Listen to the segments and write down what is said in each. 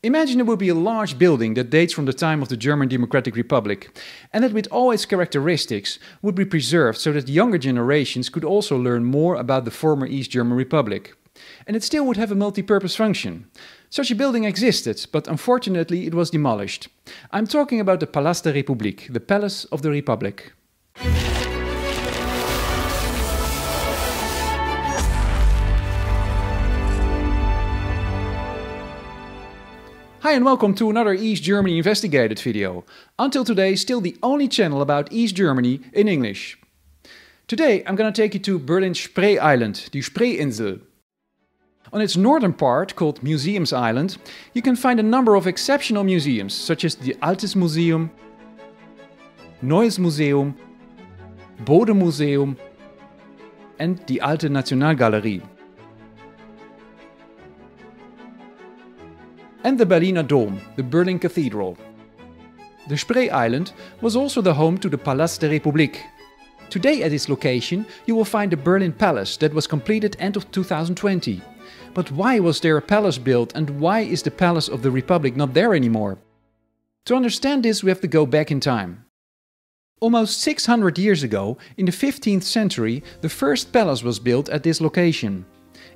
Imagine there would be a large building that dates from the time of the German Democratic Republic, and that with all its characteristics would be preserved so that younger generations could also learn more about the former East German Republic. And it still would have a multi-purpose function. Such a building existed, but unfortunately it was demolished. I'm talking about the Palast der Republik, the Palace of the Republic. Hi and welcome to another East Germany Investigated video. Until today, still the only channel about East Germany in English. Today I'm gonna take you to Berlin's Spree Island, die Spreeinsel. On its northern part, called Museums Island, you can find a number of exceptional museums, such as the Altes Museum, Neues Museum, Bodemuseum and the Alte Nationalgalerie. And the Berliner Dom, the Berlin Cathedral. The Spree Island was also the home to the Palast der Republik. Today at its location you will find the Berlin Palace that was completed end of 2020. But why was there a palace built and why is the Palace of the Republic not there anymore? To understand this we have to go back in time. Almost 600 years ago, in the 15th century, the first palace was built at this location.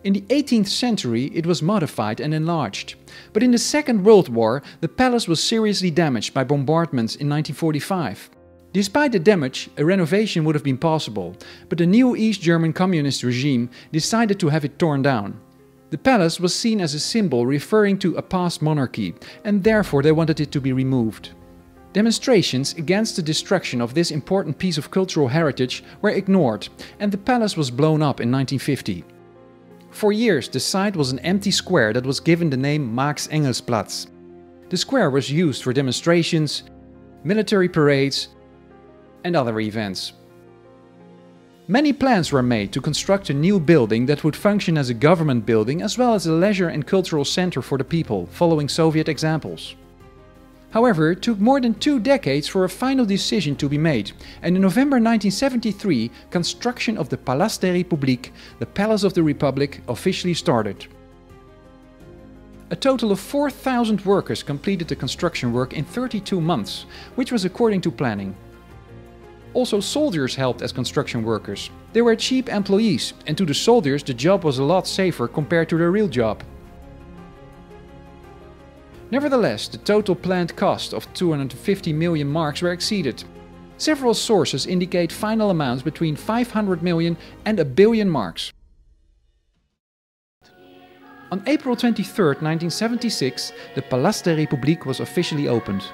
In the 18th century it was modified and enlarged. But in the Second World War the palace was seriously damaged by bombardments in 1945. Despite the damage, a renovation would have been possible, but the new East German communist regime decided to have it torn down. The palace was seen as a symbol referring to a past monarchy, and therefore they wanted it to be removed. Demonstrations against the destruction of this important piece of cultural heritage were ignored, and the palace was blown up in 1950. For years the site was an empty square that was given the name Marx-Engels Platz. The square was used for demonstrations, military parades and other events. Many plans were made to construct a new building that would function as a government building as well as a leisure and cultural center for the people, following Soviet examples. However, it took more than 2 decades for a final decision to be made, and in November 1973, construction of the Palast der Republik, the Palace of the Republic, officially started. A total of 4,000 workers completed the construction work in 32 months, which was according to planning. Also, soldiers helped as construction workers. They were cheap employees, and to the soldiers the job was a lot safer compared to their real job. Nevertheless, the total planned cost of 250 million marks were exceeded. Several sources indicate final amounts between 500 million and a billion marks. On April 23, 1976, the Palast der Republik was officially opened.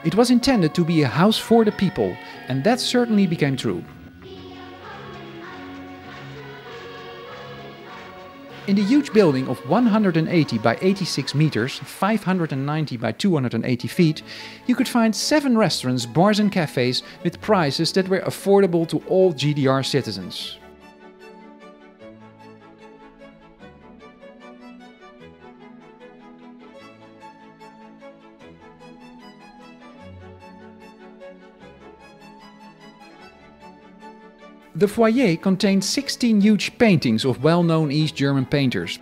It was intended to be a house for the people, and that certainly became true. In the huge building of 180 by 86 meters, 590 by 280 feet, you could find 7 restaurants, bars and cafes with prices that were affordable to all GDR citizens. The foyer contained 16 huge paintings of well-known East German painters.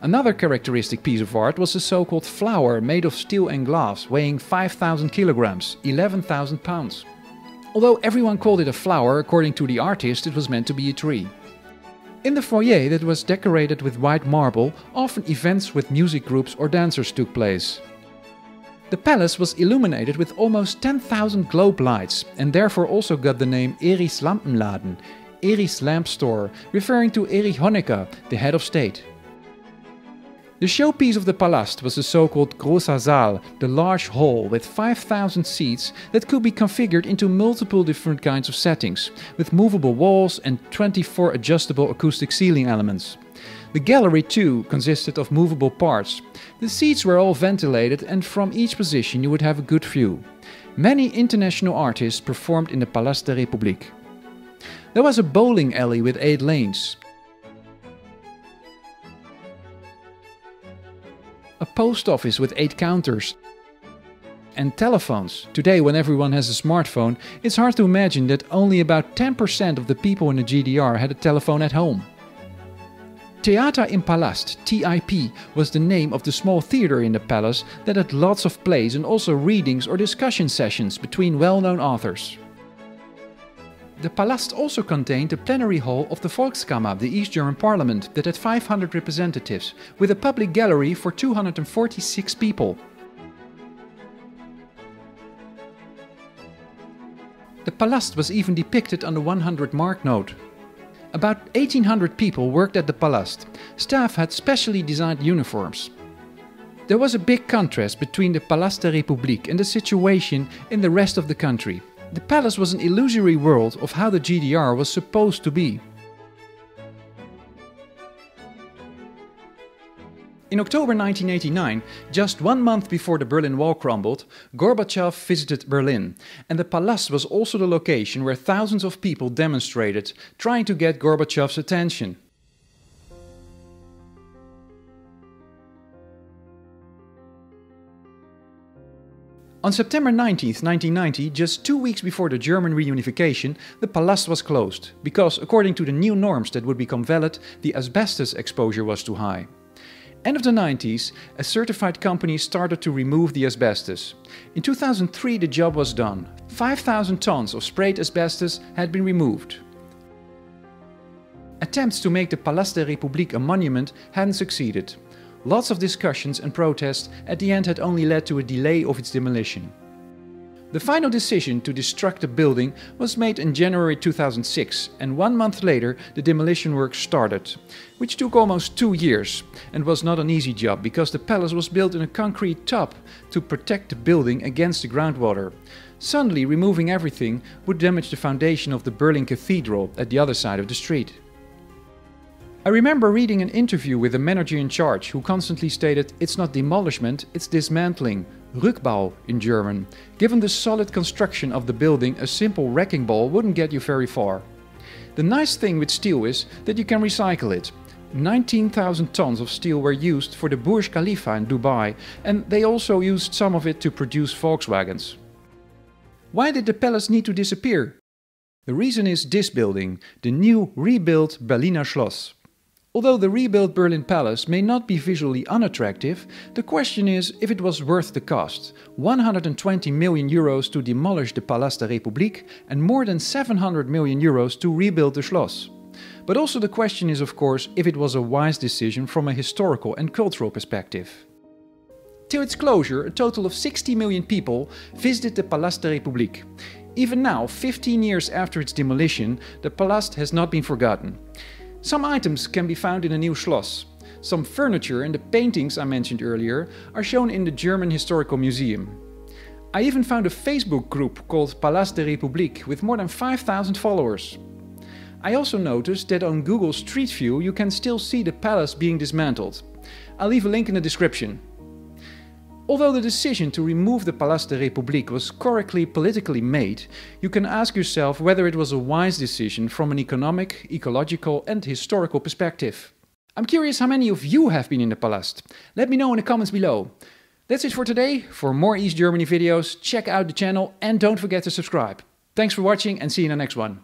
Another characteristic piece of art was the so-called flower made of steel and glass, weighing 5,000 kilograms, 11,000 pounds. Although everyone called it a flower, according to the artist it was meant to be a tree. In the foyer that was decorated with white marble, often events with music groups or dancers took place. The palace was illuminated with almost 10,000 globe lights and therefore also got the name Erich's Lampenladen, Erich's lamp store, referring to Erich Honecker, the head of state. The showpiece of the Palast was the so-called Großer Saal, the large hall with 5,000 seats that could be configured into multiple different kinds of settings, with movable walls and 24 adjustable acoustic ceiling elements. The gallery too consisted of movable parts. The seats were all ventilated and from each position you would have a good view. Many international artists performed in the Palast der Republik. There was a bowling alley with 8 lanes. post office with 8 counters. And telephones. Today, when everyone has a smartphone, it's hard to imagine that only about 10% of the people in the GDR had a telephone at home. Theater im Palast, TIP, was the name of the small theater in the palace that had lots of plays and also readings or discussion sessions between well-known authors. The Palast also contained the plenary hall of the Volkskammer, the East German parliament, that had 500 representatives, with a public gallery for 246 people. The Palast was even depicted on the 100 mark note. About 1800 people worked at the Palast. Staff had specially designed uniforms. There was a big contrast between the Palast der Republik and the situation in the rest of the country. The palace was an illusory world of how the GDR was supposed to be. In October 1989, just 1 month before the Berlin Wall crumbled, Gorbachev visited Berlin, and the Palast was also the location where thousands of people demonstrated, trying to get Gorbachev's attention. On September 19, 1990, just 2 weeks before the German reunification, the Palast was closed, because according to the new norms that would become valid, the asbestos exposure was too high. End of the 90s, a certified company started to remove the asbestos. In 2003 the job was done. 5,000 tons of sprayed asbestos had been removed. Attempts to make the Palast der Republik a monument hadn't succeeded. Lots of discussions and protests at the end had only led to a delay of its demolition. The final decision to destruct the building was made in January 2006, and 1 month later the demolition work started, which took almost 2 years and was not an easy job because the palace was built in a concrete tub to protect the building against the groundwater. Suddenly removing everything would damage the foundation of the Berlin Cathedral at the other side of the street. I remember reading an interview with the manager in charge who constantly stated, "It's not demolishment, it's dismantling." Rückbau in German. Given the solid construction of the building, a simple wrecking ball wouldn't get you very far. The nice thing with steel is that you can recycle it. 19,000 tons of steel were used for the Burj Khalifa in Dubai, and they also used some of it to produce Volkswagens. Why did the palace need to disappear? The reason is this building, the new rebuilt Berliner Schloss. Although the rebuilt Berlin Palace may not be visually unattractive, the question is if it was worth the cost. 120 million euros to demolish the Palast der Republik and more than 700 million euros to rebuild the Schloss. But also the question is of course if it was a wise decision from a historical and cultural perspective. Till its closure, a total of 60 million people visited the Palast der Republik. Even now, 15 years after its demolition, the Palast has not been forgotten. Some items can be found in a new Schloss. Some furniture and the paintings I mentioned earlier are shown in the German Historical Museum. I even found a Facebook group called Palast der Republik with more than 5,000 followers. I also noticed that on Google Street View you can still see the palace being dismantled. I'll leave a link in the description. Although the decision to remove the Palast der Republik was correctly politically made, you can ask yourself whether it was a wise decision from an economic, ecological and historical perspective. I'm curious how many of you have been in the Palast. Let me know in the comments below. That's it for today. For more East Germany videos, check out the channel and don't forget to subscribe. Thanks for watching and see you in the next one.